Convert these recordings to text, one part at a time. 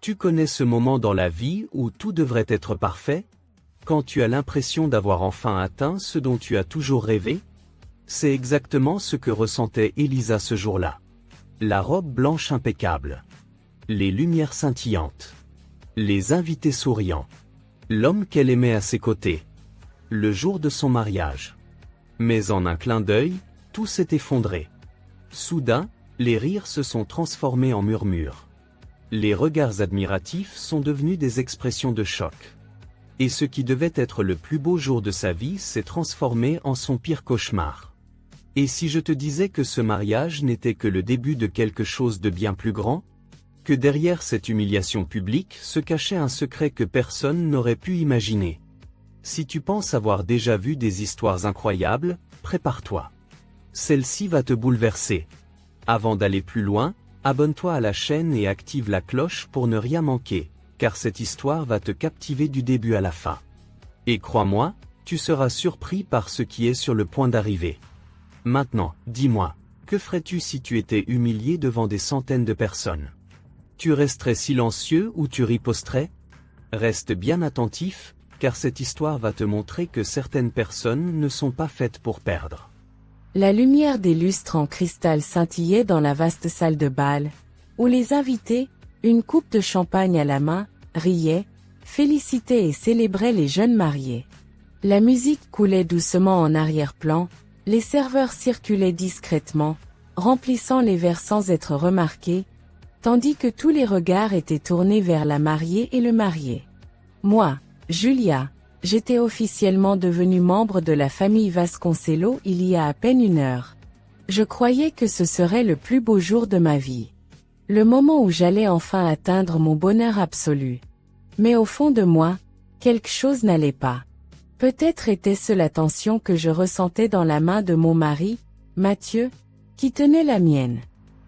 Tu connais ce moment dans la vie où tout devrait être parfait? Quand tu as l'impression d'avoir enfin atteint ce dont tu as toujours rêvé? C'est exactement ce que ressentait Elisa ce jour-là. La robe blanche impeccable. Les lumières scintillantes. Les invités souriants. L'homme qu'elle aimait à ses côtés. Le jour de son mariage. Mais en un clin d'œil, tout s'est effondré. Soudain, les rires se sont transformés en murmures. Les regards admiratifs sont devenus des expressions de choc. Et ce qui devait être le plus beau jour de sa vie s'est transformé en son pire cauchemar. Et si je te disais que ce mariage n'était que le début de quelque chose de bien plus grand? Que derrière cette humiliation publique se cachait un secret que personne n'aurait pu imaginer. Si tu penses avoir déjà vu des histoires incroyables, prépare-toi. Celle-ci va te bouleverser. Avant d'aller plus loin, abonne-toi à la chaîne et active la cloche pour ne rien manquer, car cette histoire va te captiver du début à la fin. Et crois-moi, tu seras surpris par ce qui est sur le point d'arriver. Maintenant, dis-moi, que ferais-tu si tu étais humilié devant des centaines de personnes? Tu resterais silencieux ou tu riposterais? Reste bien attentif, car cette histoire va te montrer que certaines personnes ne sont pas faites pour perdre. La lumière des lustres en cristal scintillait dans la vaste salle de bal, où les invités, une coupe de champagne à la main, riaient, félicitaient et célébraient les jeunes mariés. La musique coulait doucement en arrière-plan, les serveurs circulaient discrètement, remplissant les verres sans être remarqués, tandis que tous les regards étaient tournés vers la mariée et le marié. Moi, Julia, j'étais officiellement devenue membre de la famille Vasconcelos il y a à peine 1 heure. Je croyais que ce serait le plus beau jour de ma vie. Le moment où j'allais enfin atteindre mon bonheur absolu. Mais au fond de moi, quelque chose n'allait pas. Peut-être était-ce la tension que je ressentais dans la main de mon mari, Mathieu, qui tenait la mienne.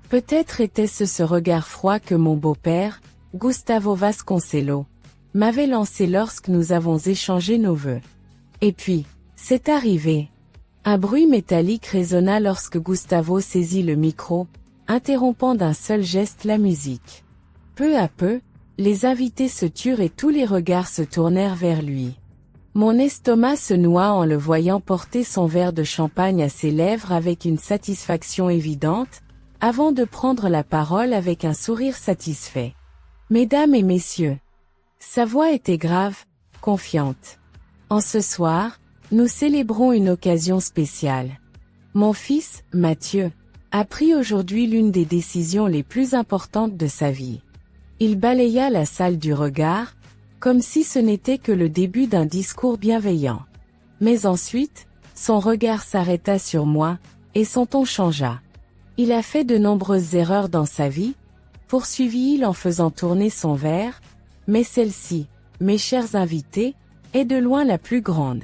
Peut-être était-ce ce regard froid que mon beau-père, Gustavo Vasconcelos, m'avait lancé lorsque nous avons échangé nos vœux. Et puis, c'est arrivé. Un bruit métallique résonna lorsque Gustavo saisit le micro, interrompant d'un seul geste la musique. Peu à peu, les invités se turent et tous les regards se tournèrent vers lui. Mon estomac se noua en le voyant porter son verre de champagne à ses lèvres avec une satisfaction évidente, avant de prendre la parole avec un sourire satisfait. Mesdames et messieurs, sa voix était grave, confiante. En ce soir, nous célébrons une occasion spéciale. Mon fils, Mathieu, a pris aujourd'hui l'une des décisions les plus importantes de sa vie. Il balaya la salle du regard, comme si ce n'était que le début d'un discours bienveillant. Mais ensuite, son regard s'arrêta sur moi, et son ton changea. Il a fait de nombreuses erreurs dans sa vie, poursuivit-il en faisant tourner son verre, mais celle-ci, mes chers invités, est de loin la plus grande.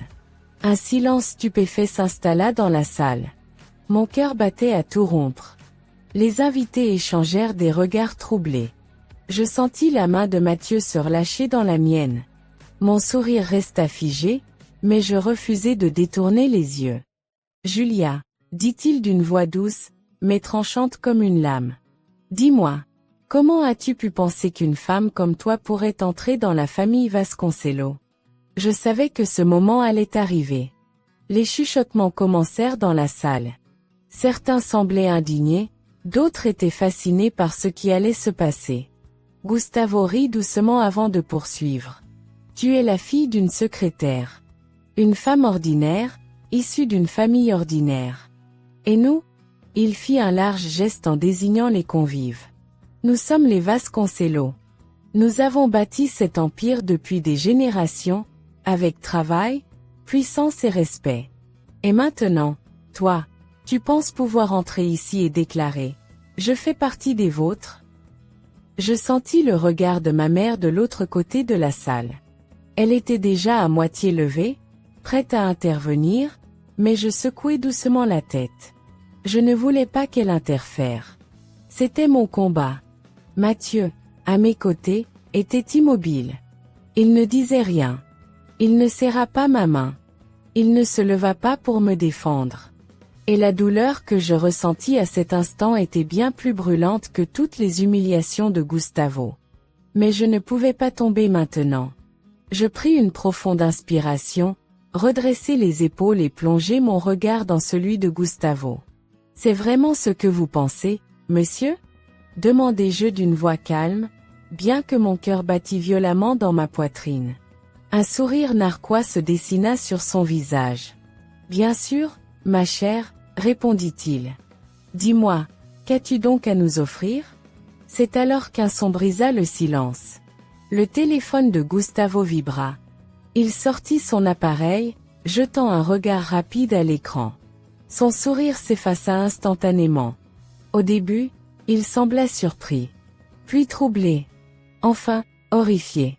Un silence stupéfait s'installa dans la salle. Mon cœur battait à tout rompre. Les invités échangèrent des regards troublés. Je sentis la main de Mathieu se relâcher dans la mienne. Mon sourire resta figé, mais je refusai de détourner les yeux. Julia, dit-il d'une voix douce, mais tranchante comme une lame. Dis-moi, comment as-tu pu penser qu'une femme comme toi pourrait entrer dans la famille Vasconcelos? Je savais que ce moment allait arriver. Les chuchotements commencèrent dans la salle. Certains semblaient indignés, d'autres étaient fascinés par ce qui allait se passer. Gustavo rit doucement avant de poursuivre. Tu es la fille d'une secrétaire. Une femme ordinaire, issue d'une famille ordinaire. Et nous? Il fit un large geste en désignant les convives. Nous sommes les Vasconcelos. Nous avons bâti cet empire depuis des générations, avec travail, puissance et respect. Et maintenant, toi, tu penses pouvoir entrer ici et déclarer « Je fais partie des vôtres ». Je sentis le regard de ma mère de l'autre côté de la salle. Elle était déjà à moitié levée, prête à intervenir, mais je secouai doucement la tête. Je ne voulais pas qu'elle interfère. C'était mon combat. Mathieu, à mes côtés, était immobile. Il ne disait rien. Il ne serra pas ma main. Il ne se leva pas pour me défendre. Et la douleur que je ressentis à cet instant était bien plus brûlante que toutes les humiliations de Gustavo. Mais je ne pouvais pas tomber maintenant. Je pris une profonde inspiration, redressai les épaules et plongeai mon regard dans celui de Gustavo. « C'est vraiment ce que vous pensez, monsieur ?» demandai-je d'une voix calme, bien que mon cœur battît violemment dans ma poitrine. Un sourire narquois se dessina sur son visage. « Bien sûr, ma chère, répondit-il. Dis-moi, qu'as-tu donc à nous offrir ? C'est alors qu'un son brisa le silence. Le téléphone de Gustavo vibra. Il sortit son appareil, jetant un regard rapide à l'écran. Son sourire s'effaça instantanément. Au début, il sembla surpris, puis troublé, enfin, horrifié.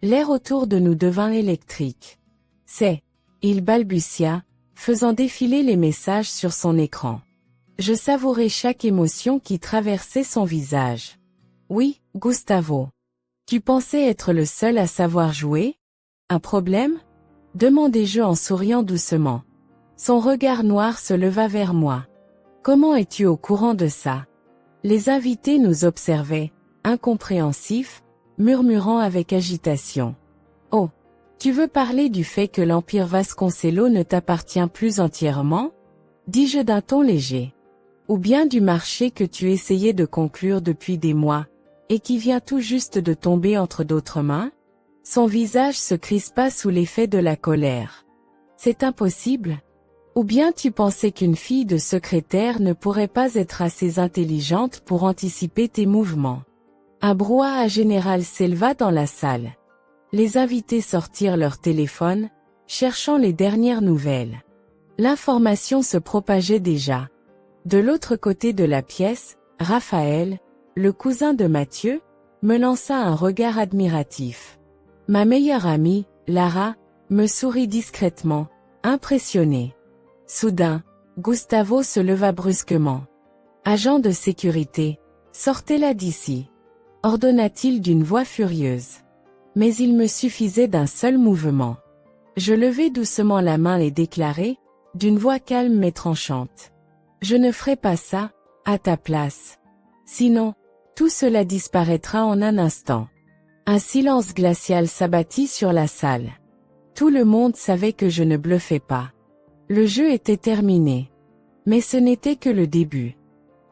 L'air autour de nous devint électrique. C'est, il balbutia, faisant défiler les messages sur son écran. Je savourais chaque émotion qui traversait son visage. Oui, Gustavo. Tu pensais être le seul à savoir jouer ? Un problème ? Demandai-je en souriant doucement. Son regard noir se leva vers moi. Comment es-tu au courant de ça ? Les invités nous observaient, incompréhensifs, murmurant avec agitation. Oh, tu veux parler du fait que l'Empire Vasconcello ne t'appartient plus entièrement ? Dis-je d'un ton léger. Ou bien du marché que tu essayais de conclure depuis des mois, et qui vient tout juste de tomber entre d'autres mains ? Son visage se crispa sous l'effet de la colère. C'est impossible ? Ou bien tu pensais qu'une fille de secrétaire ne pourrait pas être assez intelligente pour anticiper tes mouvements ? Un brouhaha général s'éleva dans la salle. Les invités sortirent leur téléphone, cherchant les dernières nouvelles. L'information se propageait déjà. De l'autre côté de la pièce, Raphaël, le cousin de Mathieu, me lança un regard admiratif. Ma meilleure amie, Lara, me sourit discrètement, impressionnée. Soudain, Gustavo se leva brusquement. « Agent de sécurité, sortez-la d'ici !» ordonna-t-il d'une voix furieuse. Mais il me suffisait d'un seul mouvement. Je levai doucement la main et déclarai, d'une voix calme mais tranchante. « Je ne ferai pas ça, à ta place. Sinon, tout cela disparaîtra en un instant. » Un silence glacial s'abattit sur la salle. Tout le monde savait que je ne bluffais pas. Le jeu était terminé. Mais ce n'était que le début.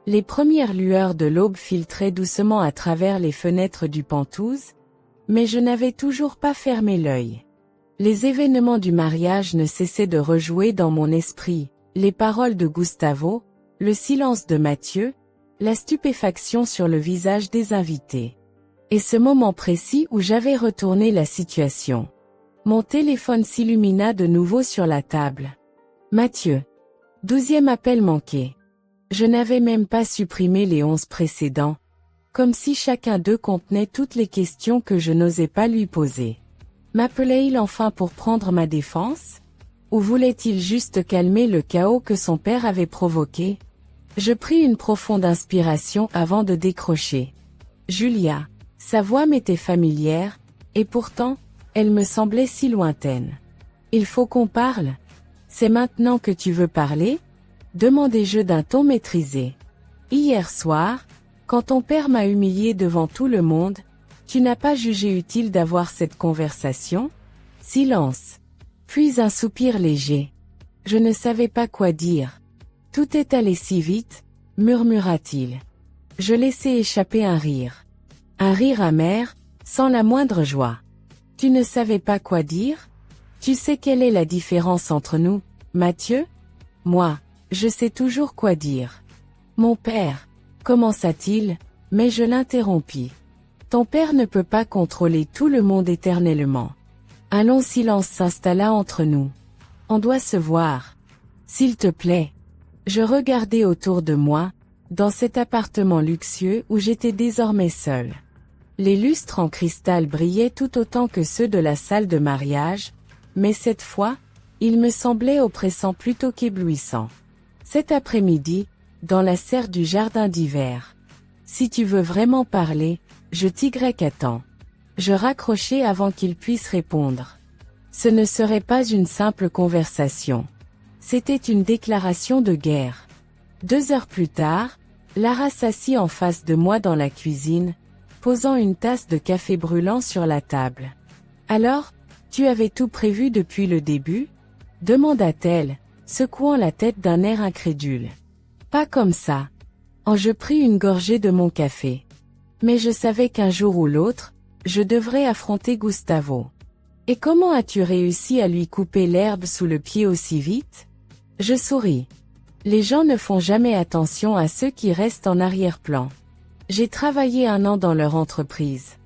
Les premières lueurs de l'aube filtraient doucement à travers les fenêtres du Penthouse, mais je n'avais toujours pas fermé l'œil. Les événements du mariage ne cessaient de rejouer dans mon esprit, les paroles de Gustavo, le silence de Mathieu, la stupéfaction sur le visage des invités. Et ce moment précis où j'avais retourné la situation. Mon téléphone s'illumina de nouveau sur la table. Mathieu. 12e appel manqué. Je n'avais même pas supprimé les 11 précédents, comme si chacun d'eux contenait toutes les questions que je n'osais pas lui poser. M'appelait-il enfin pour prendre ma défense ? Ou voulait-il juste calmer le chaos que son père avait provoqué ? Je pris une profonde inspiration avant de décrocher. Julia. Sa voix m'était familière, et pourtant, elle me semblait si lointaine. « Il faut qu'on parle ? C'est maintenant que tu veux parler ? » demandai-je d'un ton maîtrisé. « Hier soir, quand ton père m'a humilié devant tout le monde, tu n'as pas jugé utile d'avoir cette conversation ? » Silence. Puis un soupir léger. Je ne savais pas quoi dire. « Tout est allé si vite, » murmura-t-il. Je laissai échapper un rire. Un rire amer, sans la moindre joie. « Tu ne savais pas quoi dire ? Tu sais quelle est la différence entre nous, Mathieu ? Moi, je sais toujours quoi dire. » Mon père, commença-t-il, mais je l'interrompis. Ton père ne peut pas contrôler tout le monde éternellement. Un long silence s'installa entre nous. On doit se voir. S'il te plaît. Je regardai autour de moi, dans cet appartement luxueux où j'étais désormais seule. Les lustres en cristal brillaient tout autant que ceux de la salle de mariage, mais cette fois, ils me semblaient oppressants plutôt qu'éblouissants. Cet après-midi, dans la serre du jardin d'hiver. Si tu veux vraiment parler, je t'attends. Je raccrochai avant qu'il puisse répondre. Ce ne serait pas une simple conversation. C'était une déclaration de guerre. 2 heures plus tard, Lara s'assit en face de moi dans la cuisine, posant une tasse de café brûlant sur la table. Alors, tu avais tout prévu depuis le début? Demanda-t-elle, secouant la tête d'un air incrédule. Pas comme ça. Je pris une gorgée de mon café. Mais je savais qu'un jour ou l'autre, je devrais affronter Gustavo. Et comment as-tu réussi à lui couper l'herbe sous le pied aussi vite? Je souris. Les gens ne font jamais attention à ceux qui restent en arrière-plan. J'ai travaillé 1 an dans leur entreprise.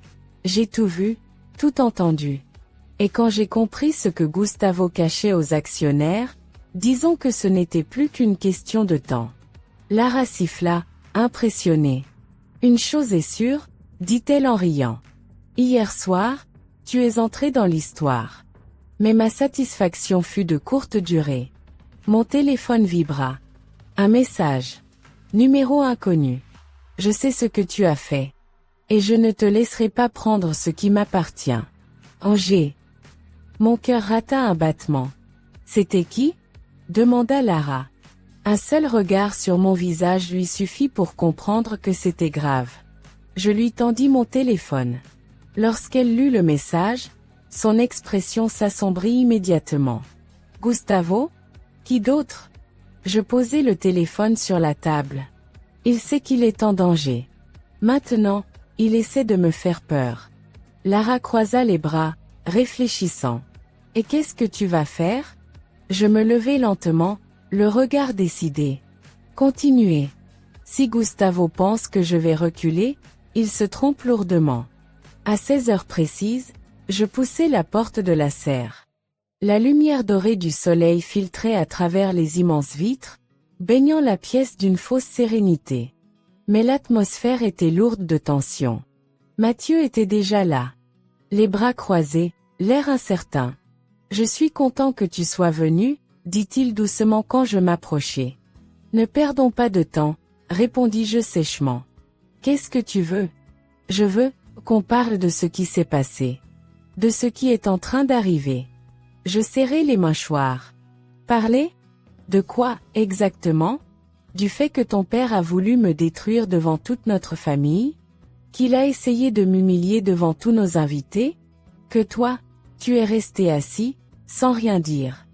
J'ai tout vu, tout entendu. Et quand j'ai compris ce que Gustavo cachait aux actionnaires, disons que ce n'était plus qu'une question de temps. Lara siffla, impressionnée. Une chose est sûre, dit-elle en riant. Hier soir, tu es entré dans l'histoire. Mais ma satisfaction fut de courte durée. Mon téléphone vibra. Un message. Numéro inconnu. Je sais ce que tu as fait. Et je ne te laisserai pas prendre ce qui m'appartient. Angers. Mon cœur rata un battement. C'était qui? Demanda Lara. Un seul regard sur mon visage lui suffit pour comprendre que c'était grave. Je lui tendis mon téléphone. Lorsqu'elle lut le message, son expression s'assombrit immédiatement. Gustavo? Qui d'autre? Je posai le téléphone sur la table. Il sait qu'il est en danger. Maintenant, il essaie de me faire peur. Lara croisa les bras, réfléchissant. Et qu'est-ce que tu vas faire? Je me levai lentement, le regard décidé. Continuez. Si Gustavo pense que je vais reculer, il se trompe lourdement. À 16 heures précises, je poussai la porte de la serre. La lumière dorée du soleil filtrait à travers les immenses vitres, baignant la pièce d'une fausse sérénité. Mais l'atmosphère était lourde de tension. Mathieu était déjà là. Les bras croisés, l'air incertain. « Je suis content que tu sois venu, » dit-il doucement quand je m'approchai. « Ne perdons pas de temps, » répondis-je sèchement. « Qu'est-ce que tu veux? » « Je veux qu'on parle de ce qui s'est passé. De ce qui est en train d'arriver. » Je serrai les mâchoires. « Parler? De quoi, exactement? Du fait que ton père a voulu me détruire devant toute notre famille? Qu'il a essayé de m'humilier devant tous nos invités? Que toi, tu es resté assis, sans rien dire. »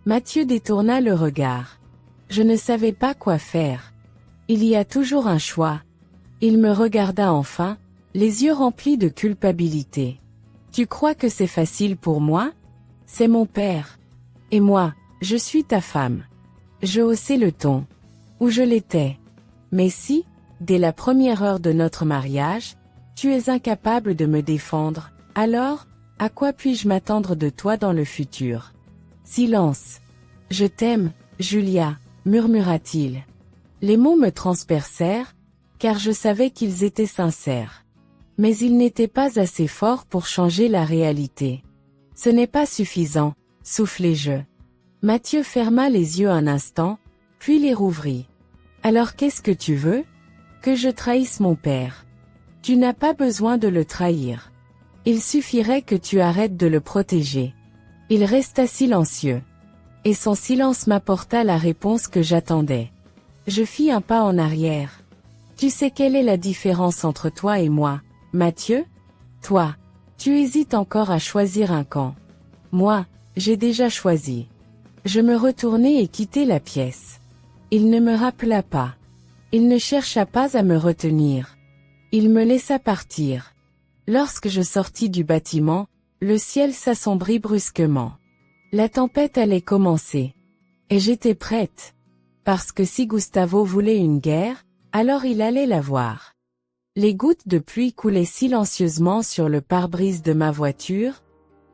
Mathieu détourna le regard. Je ne savais pas quoi faire. Il y a toujours un choix. Il me regarda enfin, les yeux remplis de culpabilité. Tu crois que c'est facile pour moi? C'est mon père. Et moi, je suis ta femme. Je haussai le ton. Ou je l'étais. Mais si, dès la première heure de notre mariage, tu es incapable de me défendre, alors, à quoi puis-je m'attendre de toi dans le futur? Silence. Je t'aime, Julia, murmura-t-il. Les mots me transpercèrent, car je savais qu'ils étaient sincères. Mais ils n'étaient pas assez forts pour changer la réalité. Ce n'est pas suffisant, soufflai-je. Mathieu ferma les yeux un instant, puis les rouvrit. Alors qu'est-ce que tu veux? Que je trahisse mon père. Tu n'as pas besoin de le trahir. Il suffirait que tu arrêtes de le protéger. Il resta silencieux. Et son silence m'apporta la réponse que j'attendais. Je fis un pas en arrière. Tu sais quelle est la différence entre toi et moi, Mathieu? Toi, tu hésites encore à choisir un camp. Moi, j'ai déjà choisi. Je me retournai et quittai la pièce. Il ne me rappela pas. Il ne chercha pas à me retenir. Il me laissa partir. Lorsque je sortis du bâtiment, le ciel s'assombrit brusquement. La tempête allait commencer. Et j'étais prête. Parce que si Gustavo voulait une guerre, alors il allait l'avoir. Les gouttes de pluie coulaient silencieusement sur le pare-brise de ma voiture,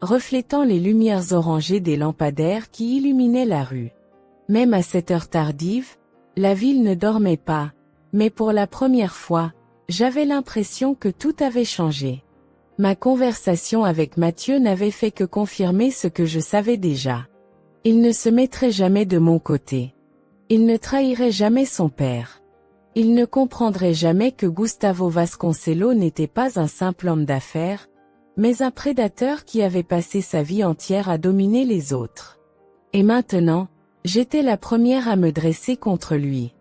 reflétant les lumières orangées des lampadaires qui illuminaient la rue. Même à cette heure tardive, la ville ne dormait pas, mais pour la première fois, j'avais l'impression que tout avait changé. Ma conversation avec Mathieu n'avait fait que confirmer ce que je savais déjà. Il ne se mettrait jamais de mon côté. Il ne trahirait jamais son père. Il ne comprendrait jamais que Gustavo Vasconcelos n'était pas un simple homme d'affaires, mais un prédateur qui avait passé sa vie entière à dominer les autres. Et maintenant, j'étais la première à me dresser contre lui.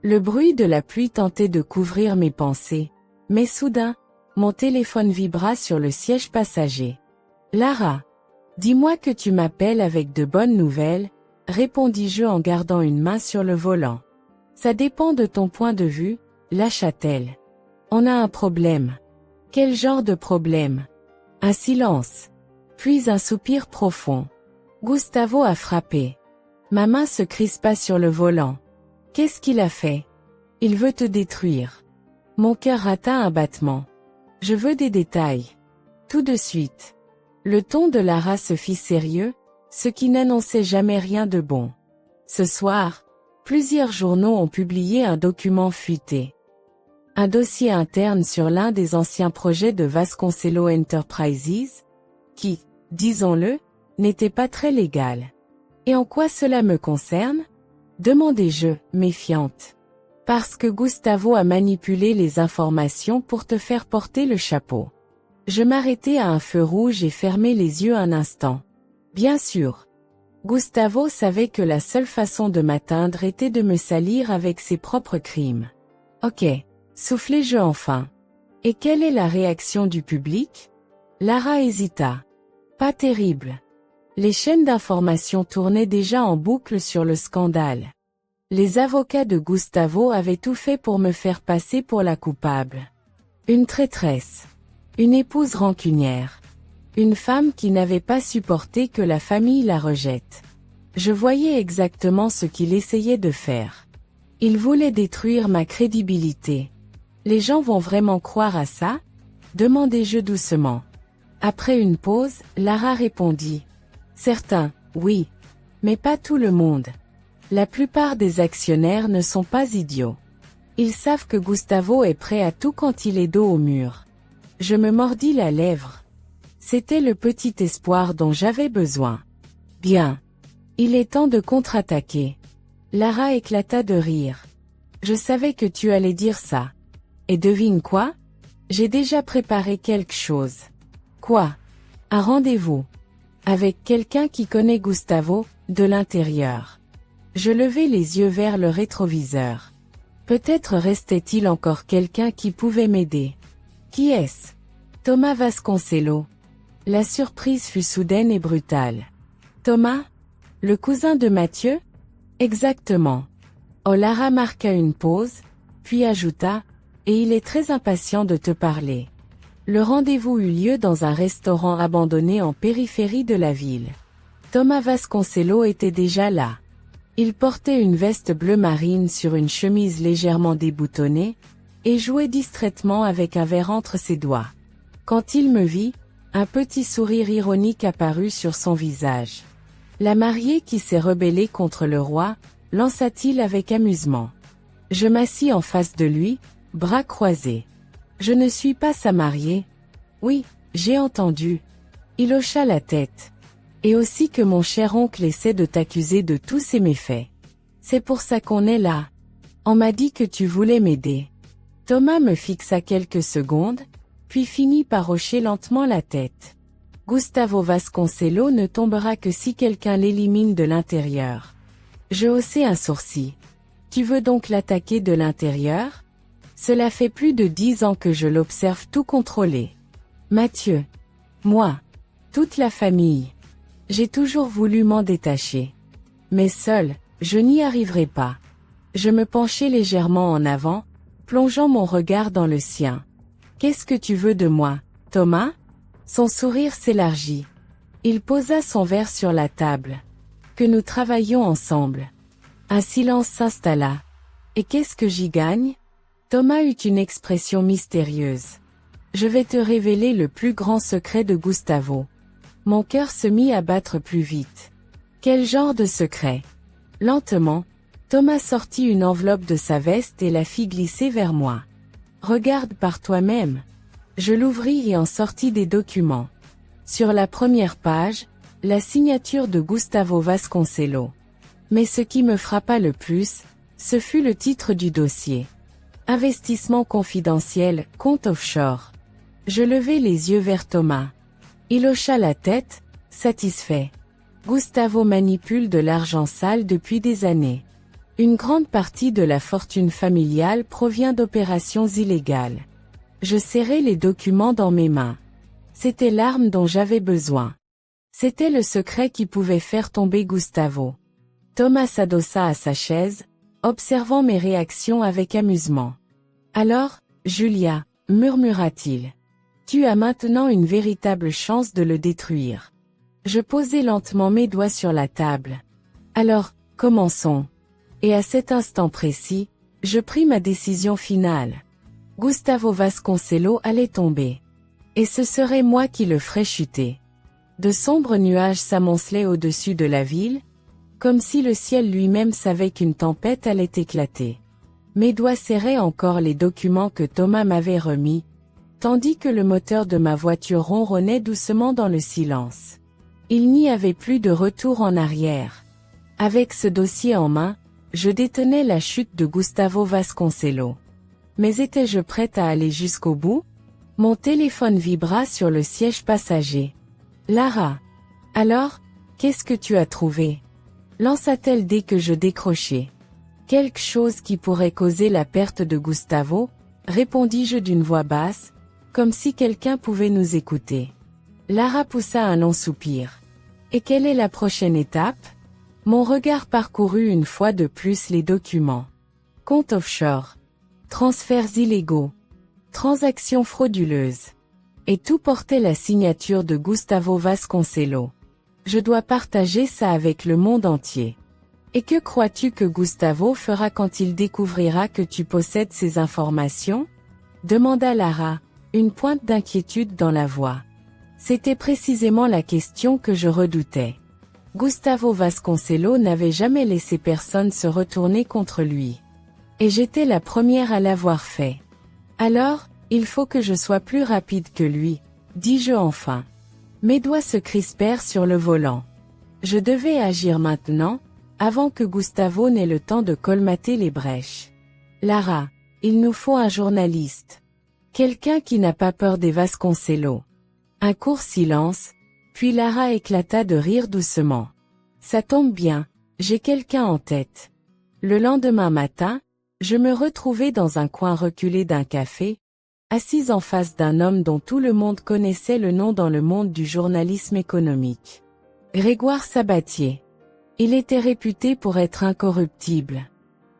Le bruit de la pluie tentait de couvrir mes pensées, mais soudain, Mon téléphone vibra sur le siège passager. Lara. Dis-moi que tu m'appelles avec de bonnes nouvelles, répondis-je en gardant une main sur le volant. Ça dépend de ton point de vue, lâcha-t-elle. On a un problème. Quel genre de problème? Un silence. Puis un soupir profond. Gustavo a frappé. Ma main se crispa sur le volant. Qu'est-ce qu'il a fait? Il veut te détruire. Mon cœur rata un battement. Je veux des détails. Tout de suite. Le ton de Lara se fit sérieux, ce qui n'annonçait jamais rien de bon. Ce soir, plusieurs journaux ont publié un document fuité. Un dossier interne sur l'un des anciens projets de Vasconcelos Enterprises, qui, disons-le, n'était pas très légal. Et en quoi cela me concerne? Demandai-je, méfiante. Parce que Gustavo a manipulé les informations pour te faire porter le chapeau. Je m'arrêtai à un feu rouge et fermai les yeux un instant. Bien sûr. Gustavo savait que la seule façon de m'atteindre était de me salir avec ses propres crimes. Ok, soufflai-je enfin. Et quelle est la réaction du public? Lara hésita. Pas terrible. Les chaînes d'information tournaient déjà en boucle sur le scandale. Les avocats de Gustavo avaient tout fait pour me faire passer pour la coupable. Une traîtresse. Une épouse rancunière. Une femme qui n'avait pas supporté que la famille la rejette. Je voyais exactement ce qu'il essayait de faire. Il voulait détruire ma crédibilité. Les gens vont vraiment croire à ça? Demandai-je doucement. Après une pause, Lara répondit. Certains, oui. Mais pas tout le monde. La plupart des actionnaires ne sont pas idiots. Ils savent que Gustavo est prêt à tout quand il est dos au mur. Je me mordis la lèvre. C'était le petit espoir dont j'avais besoin. Bien. Il est temps de contre-attaquer. Lara éclata de rire. Je savais que tu allais dire ça. Et devine quoi? J'ai déjà préparé quelque chose. Quoi? Un rendez-vous. Avec quelqu'un qui connaît Gustavo, de l'intérieur. Je levai les yeux vers le rétroviseur. Peut-être restait-il encore quelqu'un qui pouvait m'aider. Qui est-ce? Thomas Vasconcelos. La surprise fut soudaine et brutale. Thomas? Le cousin de Mathieu? Exactement. Oh, Lara marqua une pause, puis ajouta, et il est très impatient de te parler. Le rendez-vous eut lieu dans un restaurant abandonné en périphérie de la ville. Thomas Vasconcelos était déjà là. Il portait une veste bleu marine sur une chemise légèrement déboutonnée, et jouait distraitement avec un verre entre ses doigts. Quand il me vit, un petit sourire ironique apparut sur son visage. La mariée qui s'est rebellée contre le roi, lança-t-il avec amusement. Je m'assis en face de lui, bras croisés. Je ne suis pas sa mariée. Oui, j'ai entendu. Il hocha la tête. Et aussi que mon cher oncle essaie de t'accuser de tous ces méfaits. C'est pour ça qu'on est là. On m'a dit que tu voulais m'aider. Thomas me fixa quelques secondes, puis finit par hocher lentement la tête. Gustavo Vasconcelos ne tombera que si quelqu'un l'élimine de l'intérieur. Je haussai un sourcil. Tu veux donc l'attaquer de l'intérieur? Cela fait plus de 10 ans que je l'observe tout contrôler. Mathieu. Moi. Toute la famille. J'ai toujours voulu m'en détacher. Mais seul, je n'y arriverai pas. Je me penchai légèrement en avant, plongeant mon regard dans le sien. Qu'est-ce que tu veux de moi, Thomas? Son sourire s'élargit. Il posa son verre sur la table. Que nous travaillions ensemble. Un silence s'installa. Et qu'est-ce que j'y gagne? Thomas eut une expression mystérieuse. Je vais te révéler le plus grand secret de Gustavo. Mon cœur se mit à battre plus vite. Quel genre de secret? Lentement, Thomas sortit une enveloppe de sa veste et la fit glisser vers moi. Regarde par toi-même. Je l'ouvris et en sortis des documents. Sur la première page, la signature de Gustavo Vasconcelos. Mais ce qui me frappa le plus, ce fut le titre du dossier. Investissement confidentiel, compte offshore. Je levai les yeux vers Thomas. Il hocha la tête, satisfait. Gustavo manipule de l'argent sale depuis des années. Une grande partie de la fortune familiale provient d'opérations illégales. Je serrai les documents dans mes mains. C'était l'arme dont j'avais besoin. C'était le secret qui pouvait faire tomber Gustavo. Thomas s'adossa à sa chaise, observant mes réactions avec amusement. Alors, Julia, murmura-t-il. Tu as maintenant une véritable chance de le détruire. Je posai lentement mes doigts sur la table. Alors, commençons. Et à cet instant précis, je pris ma décision finale. Gustavo Vasconcelos allait tomber. Et ce serait moi qui le ferais chuter. De sombres nuages s'amoncelaient au-dessus de la ville, comme si le ciel lui-même savait qu'une tempête allait éclater. Mes doigts serraient encore les documents que Thomas m'avait remis, tandis que le moteur de ma voiture ronronnait doucement dans le silence. Il n'y avait plus de retour en arrière. Avec ce dossier en main, je détenais la chute de Gustavo Vasconcelos. Mais étais-je prête à aller jusqu'au bout? Mon téléphone vibra sur le siège passager. Lara. Alors, qu'est-ce que tu as trouvé? Lança-t-elle dès que je décrochai. Quelque chose qui pourrait causer la perte de Gustavo, répondis-je d'une voix basse, comme si quelqu'un pouvait nous écouter. Lara poussa un long soupir. Et quelle est la prochaine étape? Mon regard parcourut une fois de plus les documents. Compte offshore. Transferts illégaux. Transactions frauduleuses. Et tout portait la signature de Gustavo Vasconcelos. Je dois partager ça avec le monde entier. Et que crois-tu que Gustavo fera quand il découvrira que tu possèdes ces informations? Demanda Lara, une pointe d'inquiétude dans la voix. C'était précisément la question que je redoutais. Gustavo Vasconcelos n'avait jamais laissé personne se retourner contre lui. Et j'étais la première à l'avoir fait. Alors, il faut que je sois plus rapide que lui, dis-je enfin. Mes doigts se crispèrent sur le volant. Je devais agir maintenant, avant que Gustavo n'ait le temps de colmater les brèches. Lara, il nous faut un journaliste. Quelqu'un qui n'a pas peur des Vasconcelos. Un court silence, puis Lara éclata de rire doucement. Ça tombe bien, j'ai quelqu'un en tête. Le lendemain matin, je me retrouvai dans un coin reculé d'un café, assise en face d'un homme dont tout le monde connaissait le nom dans le monde du journalisme économique. Grégoire Sabatier. Il était réputé pour être incorruptible.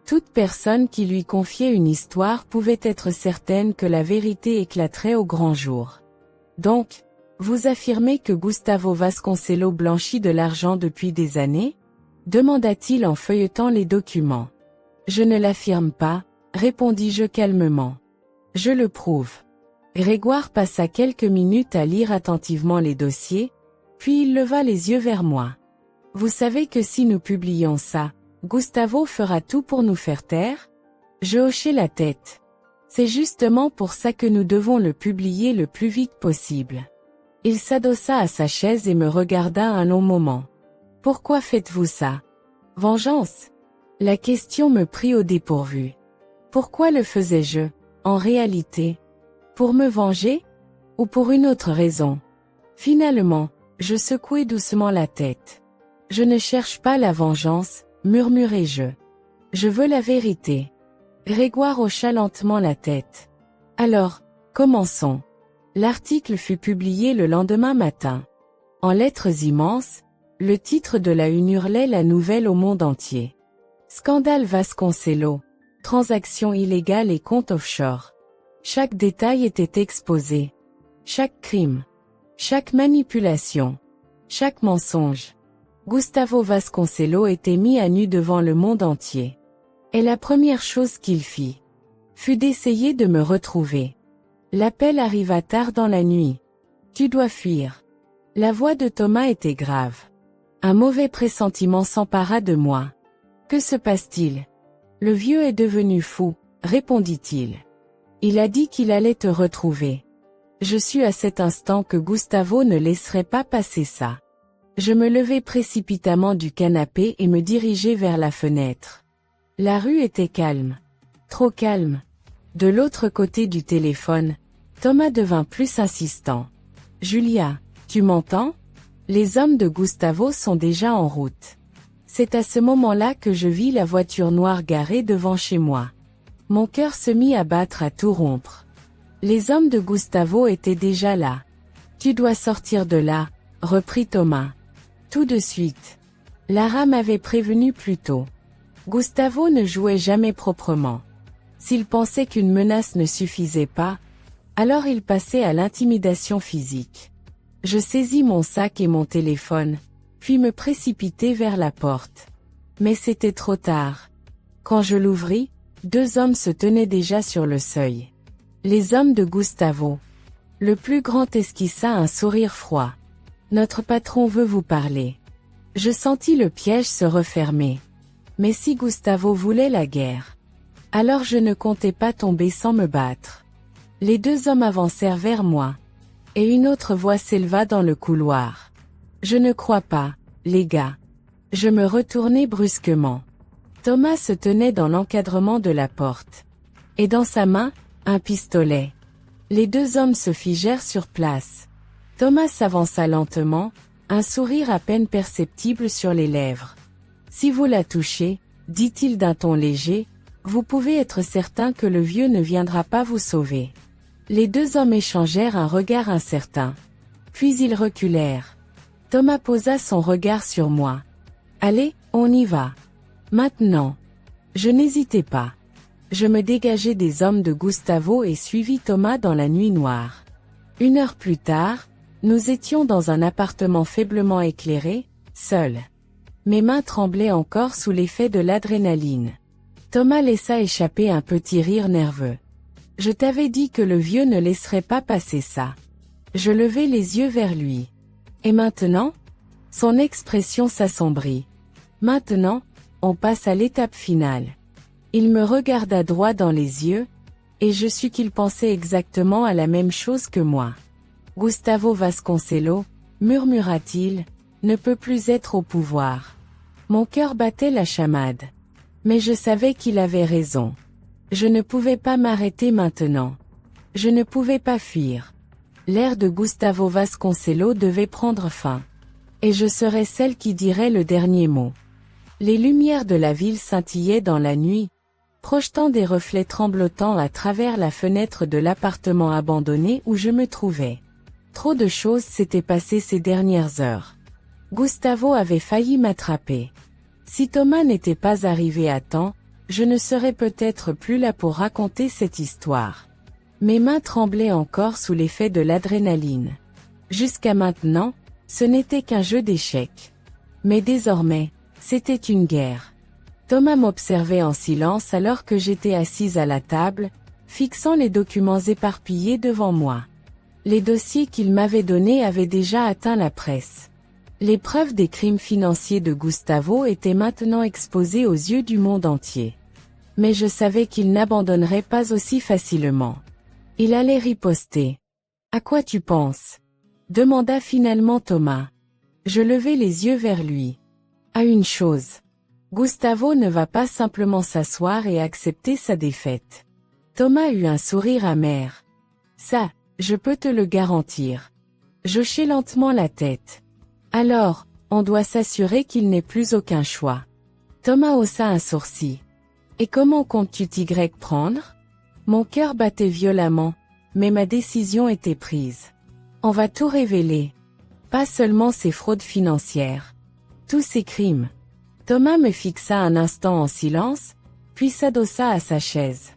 Toute personne qui lui confiait une histoire pouvait être certaine que la vérité éclaterait au grand jour. Donc, vous affirmez que Gustavo Vasconcelos blanchit de l'argent depuis des années? Demanda-t-il en feuilletant les documents. Je ne l'affirme pas, répondis-je calmement. Je le prouve. Grégoire passa quelques minutes à lire attentivement les dossiers, puis il leva les yeux vers moi. Vous savez que si nous publions ça, Gustavo fera tout pour nous faire taire? Je hochai la tête. C'est justement pour ça que nous devons le publier le plus vite possible. Il s'adossa à sa chaise et me regarda un long moment. Pourquoi faites-vous ça? Vengeance? La question me prit au dépourvu. Pourquoi le faisais-je, en réalité? Pour me venger? Ou pour une autre raison? Finalement, je secouai doucement la tête. Je ne cherche pas la vengeance, murmurai-je. Je veux la vérité. Grégoire hocha lentement la tête. Alors, commençons. L'article fut publié le lendemain matin. En lettres immenses, le titre de la une hurlait la nouvelle au monde entier. Scandale Vasconcelos. Transactions illégales et comptes offshore. Chaque détail était exposé. Chaque crime. Chaque manipulation. Chaque mensonge. Gustavo Vasconcelos était mis à nu devant le monde entier. Et la première chose qu'il fit fut d'essayer de me retrouver. L'appel arriva tard dans la nuit. Tu dois fuir. La voix de Thomas était grave. Un mauvais pressentiment s'empara de moi. Que se passe-t-il? Le vieux est devenu fou, répondit-il. Il a dit qu'il allait te retrouver. Je sus à cet instant que Gustavo ne laisserait pas passer ça. Je me levai précipitamment du canapé et me dirigeai vers la fenêtre. La rue était calme. Trop calme. De l'autre côté du téléphone, Thomas devint plus insistant. Julia, tu m'entends? Les hommes de Gustavo sont déjà en route. C'est à ce moment-là que je vis la voiture noire garée devant chez moi. Mon cœur se mit à battre à tout rompre. Les hommes de Gustavo étaient déjà là. Tu dois sortir de là, reprit Thomas. Tout de suite. Lara m'avait prévenu plus tôt. Gustavo ne jouait jamais proprement. S'il pensait qu'une menace ne suffisait pas, alors il passait à l'intimidation physique. Je saisis mon sac et mon téléphone, puis me précipitai vers la porte. Mais c'était trop tard. Quand je l'ouvris, 2 hommes se tenaient déjà sur le seuil. Les hommes de Gustavo. Le plus grand esquissa un sourire froid. Notre patron veut vous parler. Je sentis le piège se refermer. Mais si Gustavo voulait la guerre, alors je ne comptais pas tomber sans me battre. Les 2 hommes avancèrent vers moi. Et une autre voix s'éleva dans le couloir. Je ne crois pas, les gars. Je me retournai brusquement. Thomas se tenait dans l'encadrement de la porte. Et dans sa main, un pistolet. Les 2 hommes se figèrent sur place. Thomas s'avança lentement, un sourire à peine perceptible sur les lèvres. Si vous la touchez, dit-il d'un ton léger, vous pouvez être certain que le vieux ne viendra pas vous sauver. Les 2 hommes échangèrent un regard incertain. Puis ils reculèrent. Thomas posa son regard sur moi. Allez, on y va. Maintenant. Je n'hésitais pas. Je me dégageai des hommes de Gustavo et suivis Thomas dans la nuit noire. 1 heure plus tard, nous étions dans un appartement faiblement éclairé, seuls. Mes mains tremblaient encore sous l'effet de l'adrénaline. Thomas laissa échapper un petit rire nerveux. Je t'avais dit que le vieux ne laisserait pas passer ça. Je levai les yeux vers lui. Et maintenant? Son expression s'assombrit. Maintenant, on passe à l'étape finale. Il me regarda droit dans les yeux, et je sus qu'il pensait exactement à la même chose que moi. Gustavo Vasconcelos, murmura-t-il, ne peut plus être au pouvoir. Mon cœur battait la chamade. Mais je savais qu'il avait raison. Je ne pouvais pas m'arrêter maintenant. Je ne pouvais pas fuir. L'ère de Gustavo Vasconcelos devait prendre fin. Et je serais celle qui dirait le dernier mot. Les lumières de la ville scintillaient dans la nuit, projetant des reflets tremblotants à travers la fenêtre de l'appartement abandonné où je me trouvais. Trop de choses s'étaient passées ces dernières heures. Gustavo avait failli m'attraper. Si Thomas n'était pas arrivé à temps, je ne serais peut-être plus là pour raconter cette histoire. Mes mains tremblaient encore sous l'effet de l'adrénaline. Jusqu'à maintenant, ce n'était qu'un jeu d'échecs. Mais désormais, c'était une guerre. Thomas m'observait en silence alors que j'étais assise à la table, fixant les documents éparpillés devant moi. Les dossiers qu'il m'avait donnés avaient déjà atteint la presse. Les preuves des crimes financiers de Gustavo étaient maintenant exposées aux yeux du monde entier. Mais je savais qu'il n'abandonnerait pas aussi facilement. Il allait riposter. « À quoi tu penses ?» demanda finalement Thomas. Je levai les yeux vers lui. « À une chose. Gustavo ne va pas simplement s'asseoir et accepter sa défaite. » Thomas eut un sourire amer. « Ça, je peux te le garantir. » J'hochai lentement la tête. Alors, on doit s'assurer qu'il n'ait plus aucun choix. Thomas haussa un sourcil. Et comment comptes-tu t'y prendre? Mon cœur battait violemment, mais ma décision était prise. On va tout révéler. Pas seulement ces fraudes financières. Tous ces crimes. Thomas me fixa un instant en silence, puis s'adossa à sa chaise.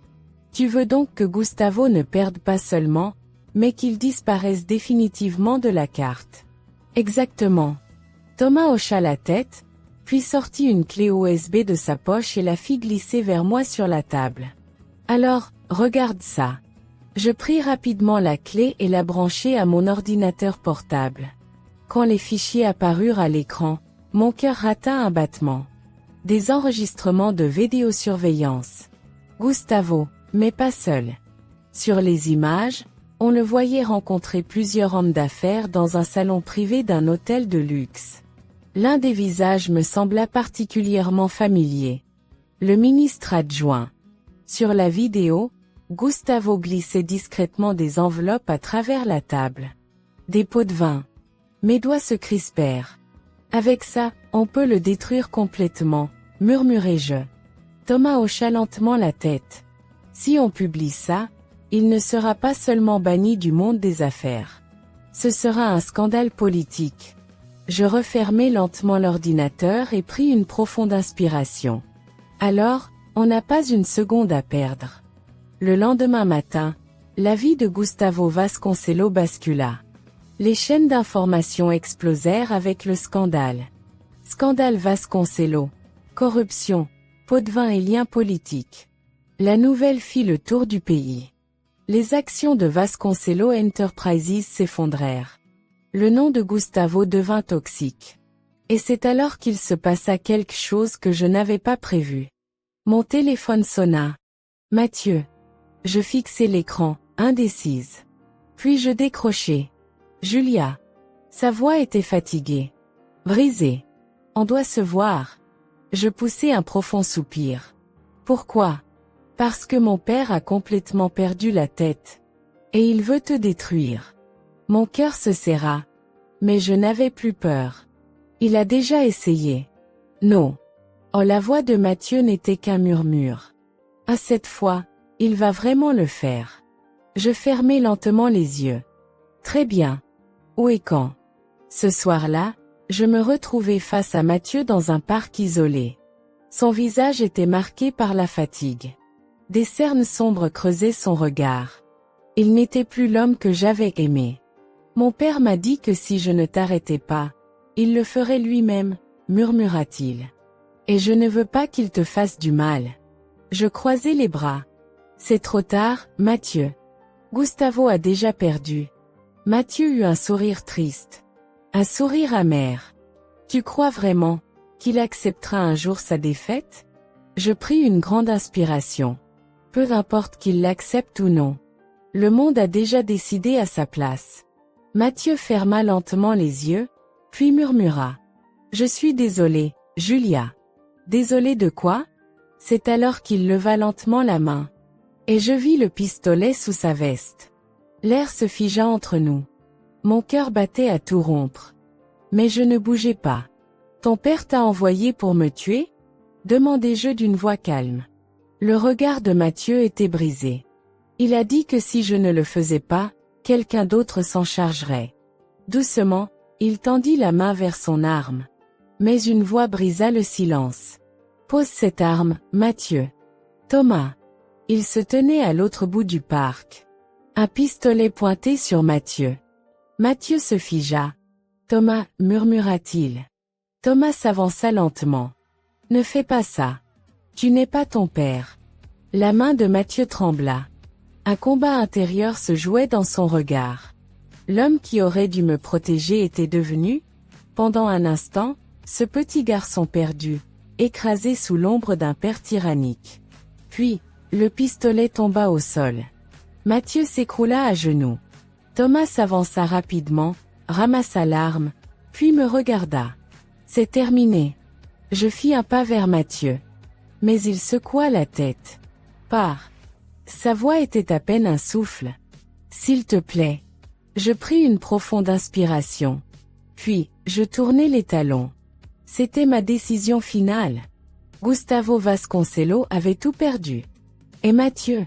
Tu veux donc que Gustavo ne perde pas seulement, mais qu'il disparaisse définitivement de la carte. Exactement. Thomas hocha la tête, puis sortit une clé USB de sa poche et la fit glisser vers moi sur la table. Alors, regarde ça. Je pris rapidement la clé et la branchai à mon ordinateur portable. Quand les fichiers apparurent à l'écran, mon cœur rata un battement. Des enregistrements de vidéosurveillance. Gustavo, mais pas seul. Sur les images, on le voyait rencontrer plusieurs hommes d'affaires dans un salon privé d'un hôtel de luxe. L'un des visages me sembla particulièrement familier. Le ministre adjoint. Sur la vidéo, Gustavo glissait discrètement des enveloppes à travers la table. Des pots de vin. Mes doigts se crispèrent. Avec ça, on peut le détruire complètement, murmurai-je. Thomas hocha lentement la tête. Si on publie ça, il ne sera pas seulement banni du monde des affaires. Ce sera un scandale politique. Je refermai lentement l'ordinateur et pris une profonde inspiration. Alors, on n'a pas une seconde à perdre. Le lendemain matin, la vie de Gustavo Vasconcelos bascula. Les chaînes d'information explosèrent avec le scandale. Scandale Vasconcelos, corruption, pot de vin et liens politiques. La nouvelle fit le tour du pays. Les actions de Vasconcelos Enterprises s'effondrèrent. Le nom de Gustavo devint toxique. Et c'est alors qu'il se passa quelque chose que je n'avais pas prévu. Mon téléphone sonna. Mathieu. Je fixai l'écran, indécise. Puis je décrochai. Julia. Sa voix était fatiguée. Brisée. On doit se voir. Je poussai un profond soupir. Pourquoi? Parce que mon père a complètement perdu la tête. Et il veut te détruire. Mon cœur se serra. Mais je n'avais plus peur. Il a déjà essayé. Non. Oh, la voix de Mathieu n'était qu'un murmure. À cette fois, il va vraiment le faire. Je fermai lentement les yeux. Très bien. Où et quand? Ce soir-là, je me retrouvai face à Mathieu dans un parc isolé. Son visage était marqué par la fatigue. Des cernes sombres creusaient son regard. Il n'était plus l'homme que j'avais aimé. Mon père m'a dit que si je ne t'arrêtais pas, il le ferait lui-même, murmura-t-il. Et je ne veux pas qu'il te fasse du mal. Je croisai les bras. C'est trop tard, Mathieu. Gustavo a déjà perdu. Mathieu eut un sourire triste. Un sourire amer. Tu crois vraiment qu'il acceptera un jour sa défaite? Je pris une grande inspiration. Peu importe qu'il l'accepte ou non. Le monde a déjà décidé à sa place. Mathieu ferma lentement les yeux, puis murmura. Je suis désolé, Julia. Désolé de quoi? C'est alors qu'il leva lentement la main. Et je vis le pistolet sous sa veste. L'air se figea entre nous. Mon cœur battait à tout rompre. Mais je ne bougeais pas. Ton père t'a envoyé pour me tuer? Demandai-je d'une voix calme. Le regard de Mathieu était brisé. Il a dit que si je ne le faisais pas, quelqu'un d'autre s'en chargerait. Doucement, il tendit la main vers son arme. Mais une voix brisa le silence. Pose cette arme, Mathieu. Thomas. Il se tenait à l'autre bout du parc. Un pistolet pointé sur Mathieu. Mathieu se figea. Thomas, murmura-t-il. Thomas s'avança lentement. Ne fais pas ça. Tu n'es pas ton père. La main de Mathieu trembla. Un combat intérieur se jouait dans son regard. L'homme qui aurait dû me protéger était devenu, pendant un instant, ce petit garçon perdu, écrasé sous l'ombre d'un père tyrannique. Puis, le pistolet tomba au sol. Mathieu s'écroula à genoux. Thomas s'avança rapidement, ramassa l'arme, puis me regarda. C'est terminé. Je fis un pas vers Mathieu. Mais il secoua la tête. Pars. Sa voix était à peine un souffle. S'il te plaît. Je pris une profonde inspiration. Puis, je tournai les talons. C'était ma décision finale. Gustavo Vasconcelos avait tout perdu. Et Mathieu?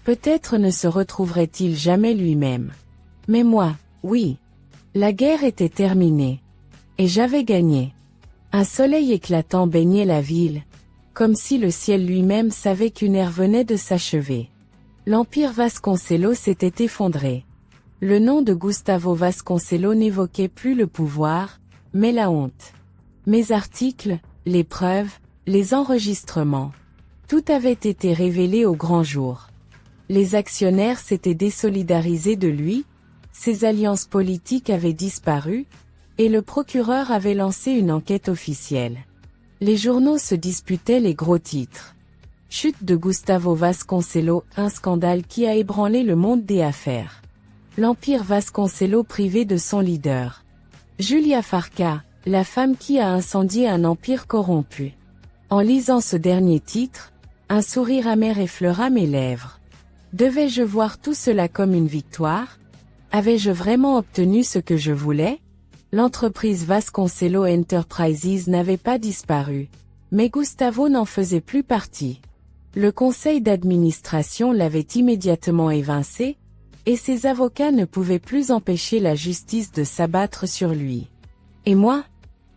Peut-être ne se retrouverait-il jamais lui-même. Mais moi, oui. La guerre était terminée. Et j'avais gagné. Un soleil éclatant baignait la ville, comme si le ciel lui-même savait qu'une ère venait de s'achever. L'empire Vasconcelos s'était effondré. Le nom de Gustavo Vasconcelos n'évoquait plus le pouvoir, mais la honte. Mes articles, les preuves, les enregistrements. Tout avait été révélé au grand jour. Les actionnaires s'étaient désolidarisés de lui, ses alliances politiques avaient disparu, et le procureur avait lancé une enquête officielle. Les journaux se disputaient les gros titres. Chute de Gustavo Vasconcelos, un scandale qui a ébranlé le monde des affaires. L'empire Vasconcelos privé de son leader. Julia Farca, la femme qui a incendié un empire corrompu. En lisant ce dernier titre, un sourire amer effleura mes lèvres. Devais-je voir tout cela comme une victoire? Avais-je vraiment obtenu ce que je voulais? L'entreprise Vasconcelos Enterprises n'avait pas disparu, mais Gustavo n'en faisait plus partie. Le conseil d'administration l'avait immédiatement évincé, et ses avocats ne pouvaient plus empêcher la justice de s'abattre sur lui. Et moi?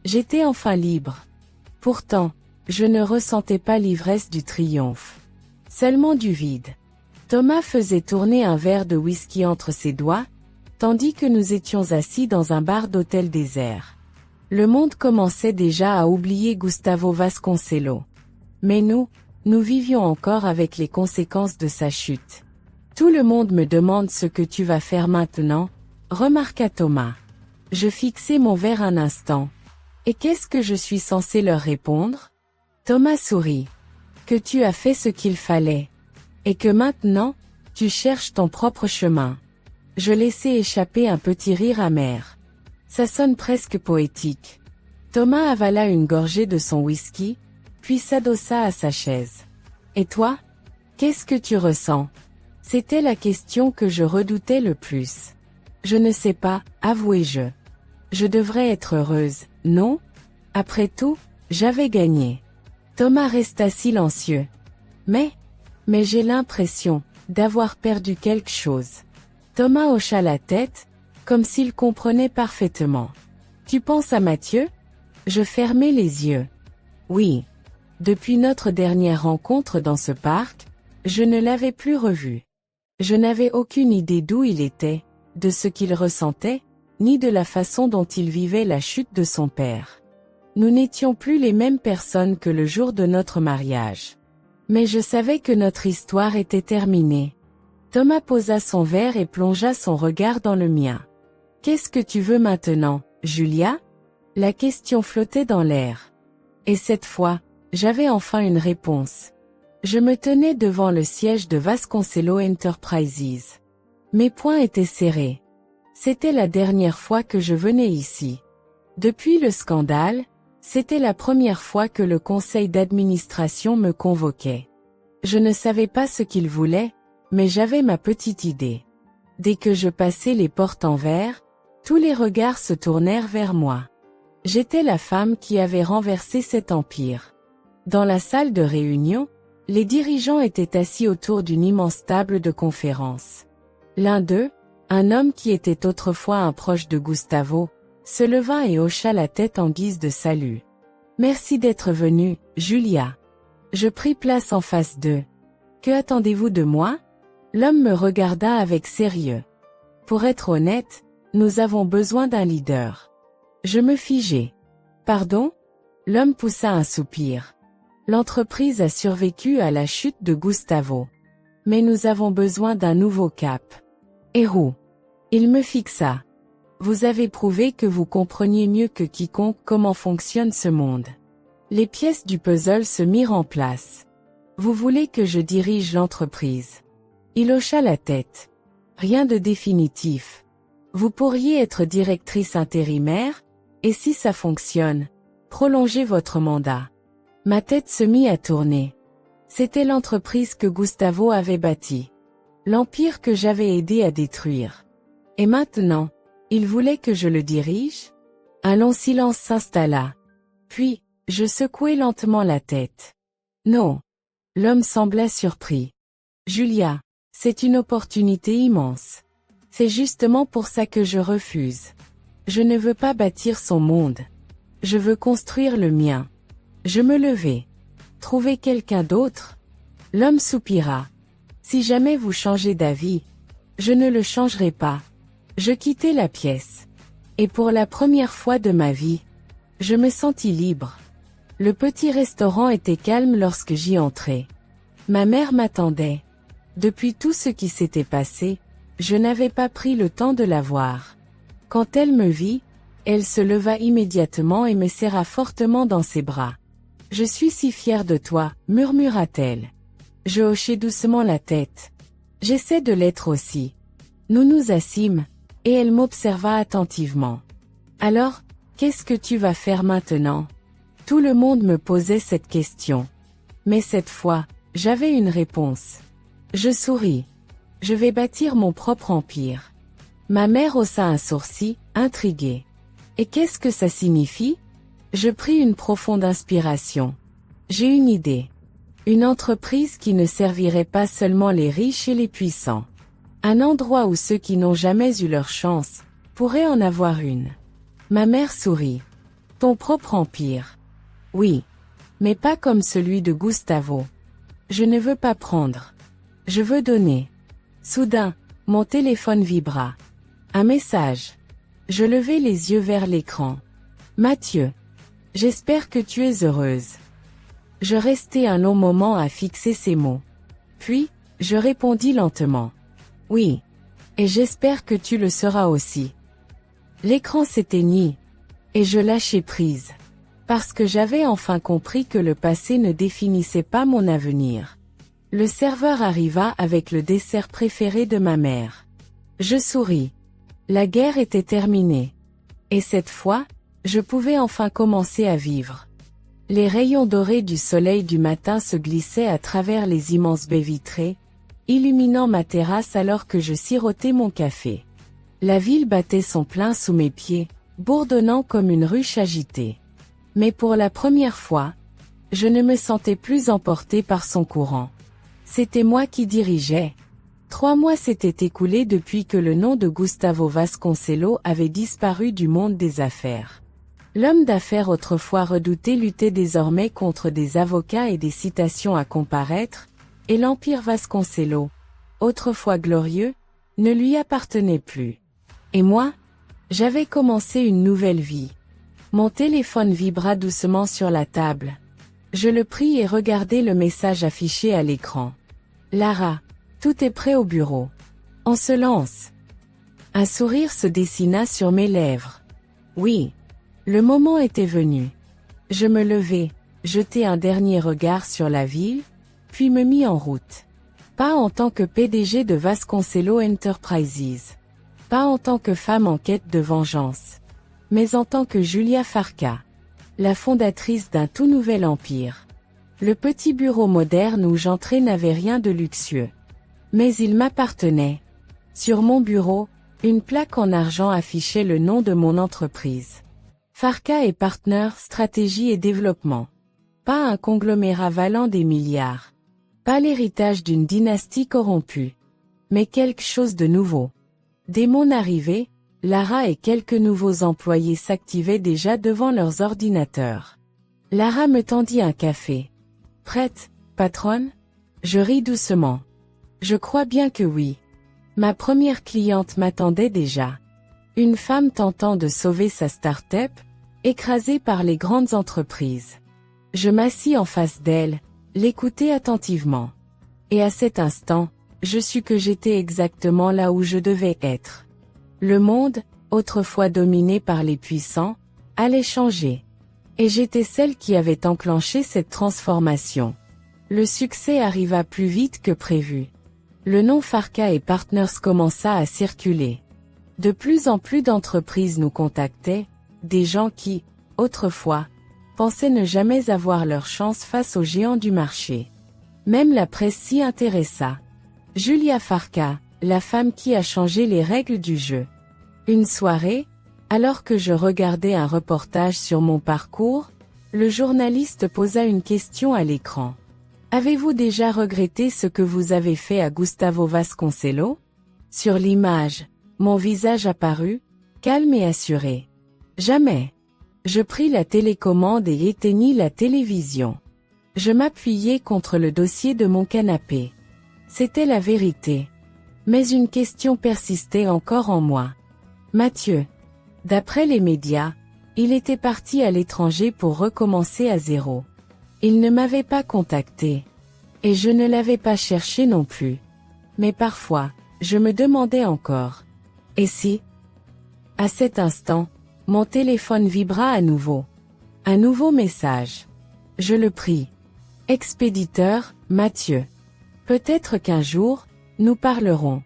J'étais enfin libre. Pourtant, je ne ressentais pas l'ivresse du triomphe. Seulement du vide. Thomas faisait tourner un verre de whisky entre ses doigts, tandis que nous étions assis dans un bar d'hôtel désert. Le monde commençait déjà à oublier Gustavo Vasconcelos. Mais nous vivions encore avec les conséquences de sa chute. Tout le monde me demande ce que tu vas faire maintenant, remarqua Thomas. Je fixai mon verre un instant. Et qu'est-ce que je suis censé leur répondre? Thomas sourit. Que tu as fait ce qu'il fallait. Et que maintenant, tu cherches ton propre chemin. Je laissai échapper un petit rire amer. Ça sonne presque poétique. Thomas avala une gorgée de son whisky, puis s'adossa à sa chaise. Et toi? Qu'est-ce que tu ressens? C'était la question que je redoutais le plus. Je ne sais pas, avouai-je. Je devrais être heureuse, non? Après tout, j'avais gagné. Thomas resta silencieux. Mais j'ai l'impression d'avoir perdu quelque chose. Thomas hocha la tête, comme s'il comprenait parfaitement. Tu penses à Mathieu? Je fermai les yeux. Oui. Depuis notre dernière rencontre dans ce parc, je ne l'avais plus revu. Je n'avais aucune idée d'où il était, de ce qu'il ressentait, ni de la façon dont il vivait la chute de son père. Nous n'étions plus les mêmes personnes que le jour de notre mariage. Mais je savais que notre histoire était terminée. Thomas posa son verre et plongea son regard dans le mien. Qu'est-ce que tu veux maintenant, Julia? La question flottait dans l'air. Et cette fois, j'avais enfin une réponse. Je me tenais devant le siège de Vasconcelos Enterprises. Mes poings étaient serrés. C'était la dernière fois que je venais ici. Depuis le scandale, c'était la première fois que le conseil d'administration me convoquait. Je ne savais pas ce qu'il voulait, mais j'avais ma petite idée. Dès que je passai les portes en verre, tous les regards se tournèrent vers moi. J'étais la femme qui avait renversé cet empire. Dans la salle de réunion, les dirigeants étaient assis autour d'une immense table de conférence. L'un d'eux, un homme qui était autrefois un proche de Gustavo, se leva et hocha la tête en guise de salut. Merci d'être venue, Julia. Je pris place en face d'eux. Que attendez-vous de moi? L'homme me regarda avec sérieux. Pour être honnête, nous avons besoin d'un leader. Je me figeai. Pardon? L'homme poussa un soupir. L'entreprise a survécu à la chute de Gustavo. Mais nous avons besoin d'un nouveau cap. Héros. Il me fixa. Vous avez prouvé que vous compreniez mieux que quiconque comment fonctionne ce monde. Les pièces du puzzle se mirent en place. Vous voulez que je dirige l'entreprise? Il hocha la tête. Rien de définitif. Vous pourriez être directrice intérimaire, et si ça fonctionne, prolongez votre mandat. Ma tête se mit à tourner. C'était l'entreprise que Gustavo avait bâtie. L'empire que j'avais aidé à détruire. Et maintenant, il voulait que je le dirige? Un long silence s'installa. Puis, je secouai lentement la tête. Non. L'homme sembla surpris. Julia, c'est une opportunité immense. C'est justement pour ça que je refuse. Je ne veux pas bâtir son monde. Je veux construire le mien. Je me levai. Trouver quelqu'un d'autre? L'homme soupira. Si jamais vous changez d'avis, je ne le changerai pas. Je quittai la pièce. Et pour la première fois de ma vie, je me sentis libre. Le petit restaurant était calme lorsque j'y entrai. Ma mère m'attendait. Depuis tout ce qui s'était passé, je n'avais pas pris le temps de la voir. Quand elle me vit, elle se leva immédiatement et me serra fortement dans ses bras. « Je suis si fière de toi », murmura-t-elle. Je hochai doucement la tête. J'essaie de l'être aussi. Nous nous assîmes, et elle m'observa attentivement. Alors, qu'est-ce que tu vas faire maintenant? Tout le monde me posait cette question. Mais cette fois, j'avais une réponse. Je souris. Je vais bâtir mon propre empire. Ma mère haussa un sourcil, intriguée. Et qu'est-ce que ça signifie? Je pris une profonde inspiration. J'ai une idée. Une entreprise qui ne servirait pas seulement les riches et les puissants. Un endroit où ceux qui n'ont jamais eu leur chance pourraient en avoir une. Ma mère sourit. Ton propre empire. Oui. Mais pas comme celui de Gustavo. Je ne veux pas prendre. Je veux donner. Soudain, mon téléphone vibra. Un message. Je levai les yeux vers l'écran. Mathieu. J'espère que tu es heureuse. Je restai un long moment à fixer ces mots. Puis, je répondis lentement. Oui. Et j'espère que tu le seras aussi. L'écran s'éteignit. Et je lâchai prise. Parce que j'avais enfin compris que le passé ne définissait pas mon avenir. Le serveur arriva avec le dessert préféré de ma mère. Je souris. La guerre était terminée. Et cette fois, je pouvais enfin commencer à vivre. Les rayons dorés du soleil du matin se glissaient à travers les immenses baies vitrées, illuminant ma terrasse alors que je sirotais mon café. La ville battait son plein sous mes pieds, bourdonnant comme une ruche agitée. Mais pour la première fois, je ne me sentais plus emporté par son courant. C'était moi qui dirigeais. 3 mois s'étaient écoulés depuis que le nom de Gustavo Vasconcelos avait disparu du monde des affaires. L'homme d'affaires autrefois redouté luttait désormais contre des avocats et des citations à comparaître, et l'empire Vasconcelos, autrefois glorieux, ne lui appartenait plus. Et moi, j'avais commencé une nouvelle vie. Mon téléphone vibra doucement sur la table. Je le pris et regardai le message affiché à l'écran. Lara, tout est prêt au bureau. On se lance. Un sourire se dessina sur mes lèvres. Oui. Le moment était venu. Je me levai, jetai un dernier regard sur la ville, puis me mis en route. Pas en tant que PDG de Vasconcelos Enterprises. Pas en tant que femme en quête de vengeance. Mais en tant que Julia Farca. La fondatrice d'un tout nouvel empire. Le petit bureau moderne où j'entrais n'avait rien de luxueux. Mais il m'appartenait. Sur mon bureau, une plaque en argent affichait le nom de mon entreprise. Farca et Partners Stratégie et Développement. Pas un conglomérat valant des milliards. Pas l'héritage d'une dynastie corrompue. Mais quelque chose de nouveau. Dès mon arrivée, Lara et quelques nouveaux employés s'activaient déjà devant leurs ordinateurs. Lara me tendit un café. Prête, patronne? Je ris doucement. Je crois bien que oui. Ma première cliente m'attendait déjà. Une femme tentant de sauver sa start-up, écrasée par les grandes entreprises. Je m'assis en face d'elle, l'écoutai attentivement. Et à cet instant, je sus que j'étais exactement là où je devais être. Le monde, autrefois dominé par les puissants, allait changer. Et j'étais celle qui avait enclenché cette transformation. Le succès arriva plus vite que prévu. Le nom Farca et Partners commença à circuler. De plus en plus d'entreprises nous contactaient, des gens qui, autrefois, pensaient ne jamais avoir leur chance face aux géants du marché. Même la presse s'y intéressa. Julia Farca, la femme qui a changé les règles du jeu. Une soirée, alors que je regardais un reportage sur mon parcours, le journaliste posa une question à l'écran. Avez-vous déjà regretté ce que vous avez fait à Gustavo Vasconcelos? Sur l'image, mon visage apparut, calme et assuré. Jamais. Je pris la télécommande et éteignis la télévision. Je m'appuyai contre le dossier de mon canapé. C'était la vérité. Mais une question persistait encore en moi. Mathieu. D'après les médias, il était parti à l'étranger pour recommencer à zéro. Il ne m'avait pas contacté. Et je ne l'avais pas cherché non plus. Mais parfois, je me demandais encore. Et si? À cet instant, mon téléphone vibra à nouveau. Un nouveau message. Je le pris. Expéditeur, Mathieu. Peut-être qu'un jour, nous parlerons.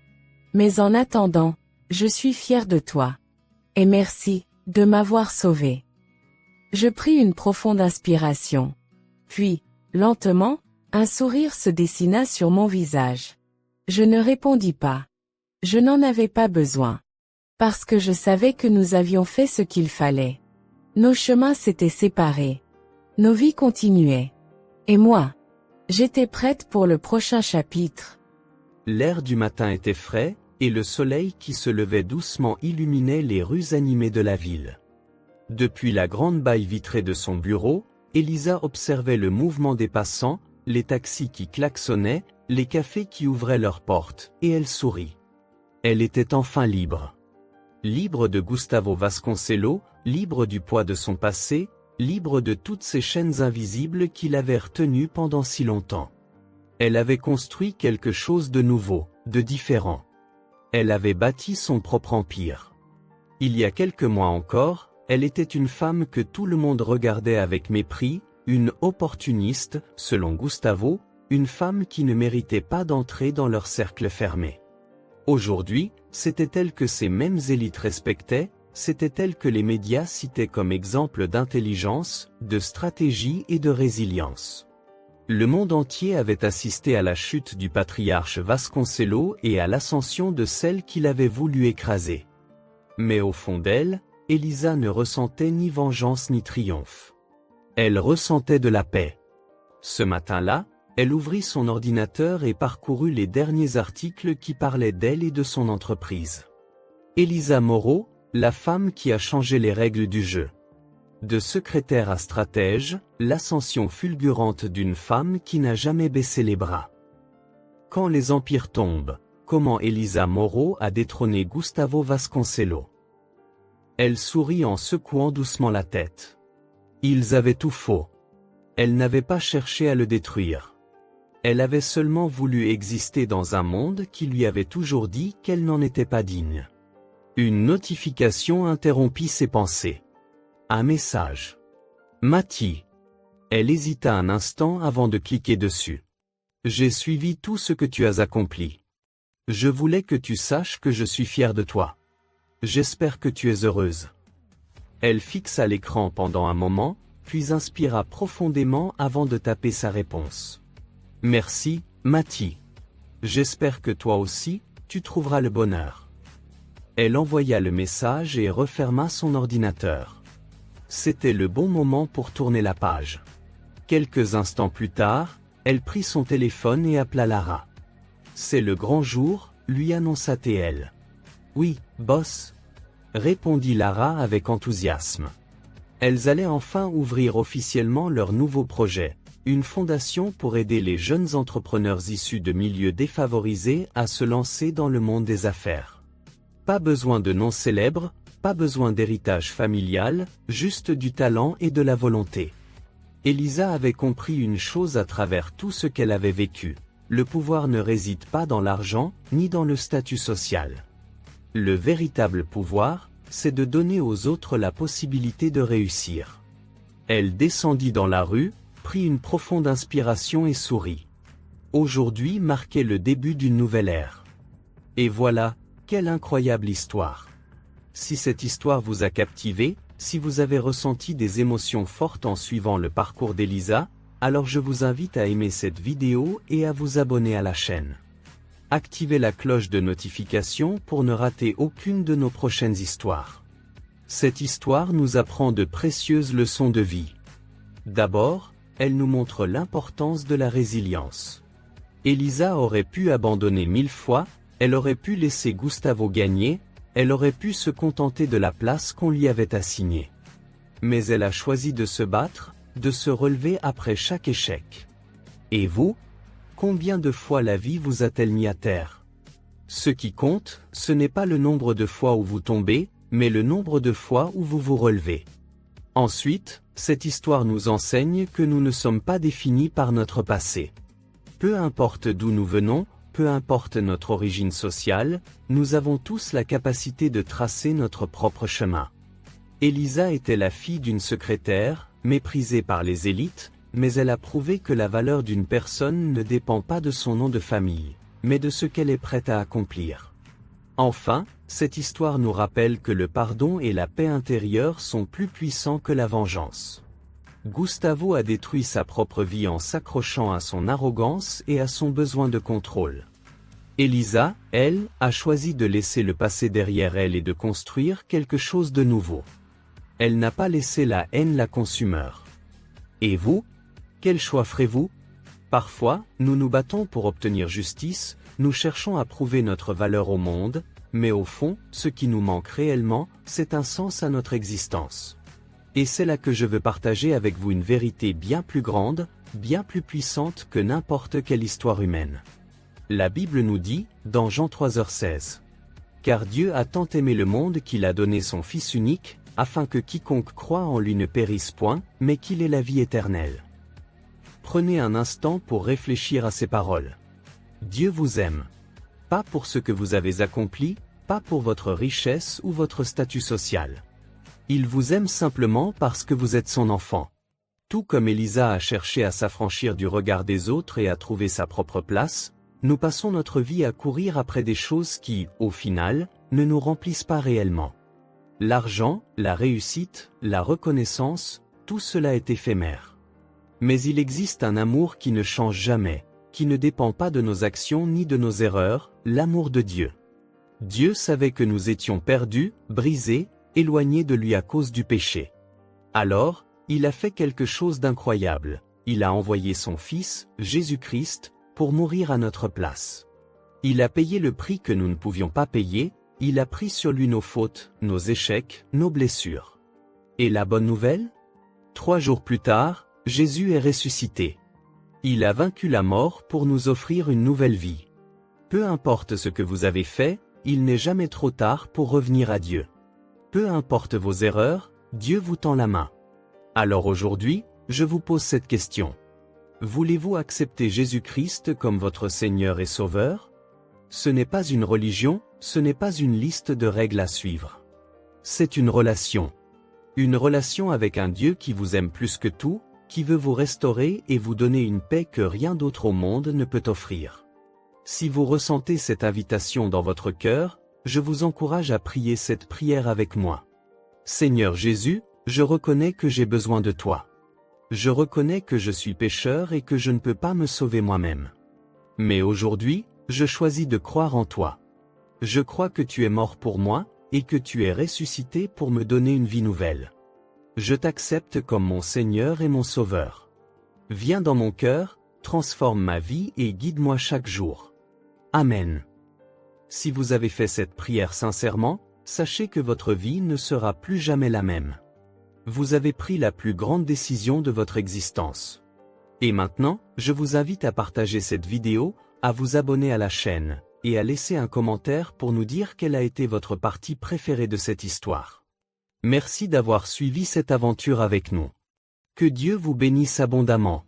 Mais en attendant, je suis fier de toi. Et merci, de m'avoir sauvé. Je pris une profonde inspiration. Puis, lentement, un sourire se dessina sur mon visage. Je ne répondis pas. Je n'en avais pas besoin. Parce que je savais que nous avions fait ce qu'il fallait. Nos chemins s'étaient séparés. Nos vies continuaient. Et moi, J'étais prête pour le prochain chapitre. L'air du matin était frais, et le soleil qui se levait doucement illuminait les rues animées de la ville. Depuis la grande baille vitrée de son bureau, Elisa observait le mouvement des passants, les taxis qui klaxonnaient, les cafés qui ouvraient leurs portes, et elle sourit. Elle était enfin libre. Libre de Gustavo Vasconcelos, libre du poids de son passé, libre de toutes ces chaînes invisibles qui l'avaient retenue pendant si longtemps. Elle avait construit quelque chose de nouveau, de différent. Elle avait bâti son propre empire. Il y a quelques mois encore, elle était une femme que tout le monde regardait avec mépris, une opportuniste, selon Gustavo, une femme qui ne méritait pas d'entrer dans leur cercle fermé. Aujourd'hui, c'était elle que ces mêmes élites respectaient, c'était elle que les médias citaient comme exemple d'intelligence, de stratégie et de résilience. Le monde entier avait assisté à la chute du patriarche Vasconcelos et à l'ascension de celle qu'il avait voulu écraser. Mais au fond d'elle, Elisa ne ressentait ni vengeance ni triomphe. Elle ressentait de la paix. Ce matin-là, elle ouvrit son ordinateur et parcourut les derniers articles qui parlaient d'elle et de son entreprise. Elisa Moreau, la femme qui a changé les règles du jeu. De secrétaire à stratège, l'ascension fulgurante d'une femme qui n'a jamais baissé les bras. Quand les empires tombent, comment Elisa Moreau a détrôné Gustavo Vasconcelos. Elle sourit en secouant doucement la tête. Ils avaient tout faux. Elle n'avait pas cherché à le détruire. Elle avait seulement voulu exister dans un monde qui lui avait toujours dit qu'elle n'en était pas digne. Une notification interrompit ses pensées. Un message. Mati. Elle hésita un instant avant de cliquer dessus. J'ai suivi tout ce que tu as accompli. Je voulais que tu saches que je suis fier de toi. J'espère que tu es heureuse. Elle fixa l'écran pendant un moment, puis inspira profondément avant de taper sa réponse. Merci, Mati. J'espère que toi aussi, tu trouveras le bonheur. Elle envoya le message et referma son ordinateur. C'était le bon moment pour tourner la page. Quelques instants plus tard, elle prit son téléphone et appela Lara. C'est le grand jour, lui annonça TL. Oui, boss, répondit Lara avec enthousiasme. Elles allaient enfin ouvrir officiellement leur nouveau projet, une fondation pour aider les jeunes entrepreneurs issus de milieux défavorisés à se lancer dans le monde des affaires. Pas besoin de nom célèbre, pas besoin d'héritage familial, juste du talent et de la volonté. Elisa avait compris une chose à travers tout ce qu'elle avait vécu. Le pouvoir ne réside pas dans l'argent, ni dans le statut social. Le véritable pouvoir, c'est de donner aux autres la possibilité de réussir. Elle descendit dans la rue, prit une profonde inspiration et sourit. Aujourd'hui marquait le début d'une nouvelle ère. Et voilà, quelle incroyable histoire! Si cette histoire vous a captivé, si vous avez ressenti des émotions fortes en suivant le parcours d'Elisa, alors je vous invite à aimer cette vidéo et à vous abonner à la chaîne. Activez la cloche de notification pour ne rater aucune de nos prochaines histoires. Cette histoire nous apprend de précieuses leçons de vie. D'abord, elle nous montre l'importance de la résilience. Elisa aurait pu abandonner 1000 fois, elle aurait pu laisser Gustavo gagner, elle aurait pu se contenter de la place qu'on lui avait assignée. Mais elle a choisi de se battre, de se relever après chaque échec. Et vous? Combien de fois la vie vous a-t-elle mis à terre? Ce qui compte, ce n'est pas le nombre de fois où vous tombez, mais le nombre de fois où vous vous relevez. Ensuite, cette histoire nous enseigne que nous ne sommes pas définis par notre passé. Peu importe d'où nous venons, peu importe notre origine sociale, nous avons tous la capacité de tracer notre propre chemin. Elisa était la fille d'une secrétaire, méprisée par les élites, mais elle a prouvé que la valeur d'une personne ne dépend pas de son nom de famille, mais de ce qu'elle est prête à accomplir. Enfin, cette histoire nous rappelle que le pardon et la paix intérieure sont plus puissants que la vengeance. Gustavo a détruit sa propre vie en s'accrochant à son arrogance et à son besoin de contrôle. Elisa, elle, a choisi de laisser le passé derrière elle et de construire quelque chose de nouveau. Elle n'a pas laissé la haine la consumer. Et vous? Quel choix ferez-vous? Parfois, nous nous battons pour obtenir justice, nous cherchons à prouver notre valeur au monde, mais au fond, ce qui nous manque réellement, c'est un sens à notre existence. Et c'est là que je veux partager avec vous une vérité bien plus grande, bien plus puissante que n'importe quelle histoire humaine. La Bible nous dit, dans Jean 3h16, « Car Dieu a tant aimé le monde qu'il a donné son Fils unique, afin que quiconque croit en lui ne périsse point, mais qu'il ait la vie éternelle. » Prenez un instant pour réfléchir à ces paroles. Dieu vous aime. Pas pour ce que vous avez accompli, pas pour votre richesse ou votre statut social. Il vous aime simplement parce que vous êtes son enfant. Tout comme Élisa a cherché à s'affranchir du regard des autres et à trouver sa propre place, nous passons notre vie à courir après des choses qui, au final, ne nous remplissent pas réellement. L'argent, la réussite, la reconnaissance, tout cela est éphémère. Mais il existe un amour qui ne change jamais, qui ne dépend pas de nos actions ni de nos erreurs, l'amour de Dieu. Dieu savait que nous étions perdus, brisés, éloignés de lui à cause du péché. Alors, il a fait quelque chose d'incroyable. Il a envoyé son Fils, Jésus-Christ, pour mourir à notre place. Il a payé le prix que nous ne pouvions pas payer, il a pris sur lui nos fautes, nos échecs, nos blessures. Et la bonne nouvelle? 3 jours plus tard, Jésus est ressuscité. Il a vaincu la mort pour nous offrir une nouvelle vie. Peu importe ce que vous avez fait, il n'est jamais trop tard pour revenir à Dieu. Peu importe vos erreurs, Dieu vous tend la main. Alors aujourd'hui, je vous pose cette question. Voulez-vous accepter Jésus-Christ comme votre Seigneur et Sauveur? Ce n'est pas une religion, ce n'est pas une liste de règles à suivre. C'est une relation. Une relation avec un Dieu qui vous aime plus que tout, qui veut vous restaurer et vous donner une paix que rien d'autre au monde ne peut offrir. Si vous ressentez cette invitation dans votre cœur, je vous encourage à prier cette prière avec moi. Seigneur Jésus, je reconnais que j'ai besoin de toi. Je reconnais que je suis pécheur et que je ne peux pas me sauver moi-même. Mais aujourd'hui, je choisis de croire en toi. Je crois que tu es mort pour moi, et que tu es ressuscité pour me donner une vie nouvelle. Je t'accepte comme mon Seigneur et mon Sauveur. Viens dans mon cœur, transforme ma vie et guide-moi chaque jour. Amen. Si vous avez fait cette prière sincèrement, sachez que votre vie ne sera plus jamais la même. Vous avez pris la plus grande décision de votre existence. Et maintenant, je vous invite à partager cette vidéo, à vous abonner à la chaîne, et à laisser un commentaire pour nous dire quelle a été votre partie préférée de cette histoire. Merci d'avoir suivi cette aventure avec nous. Que Dieu vous bénisse abondamment.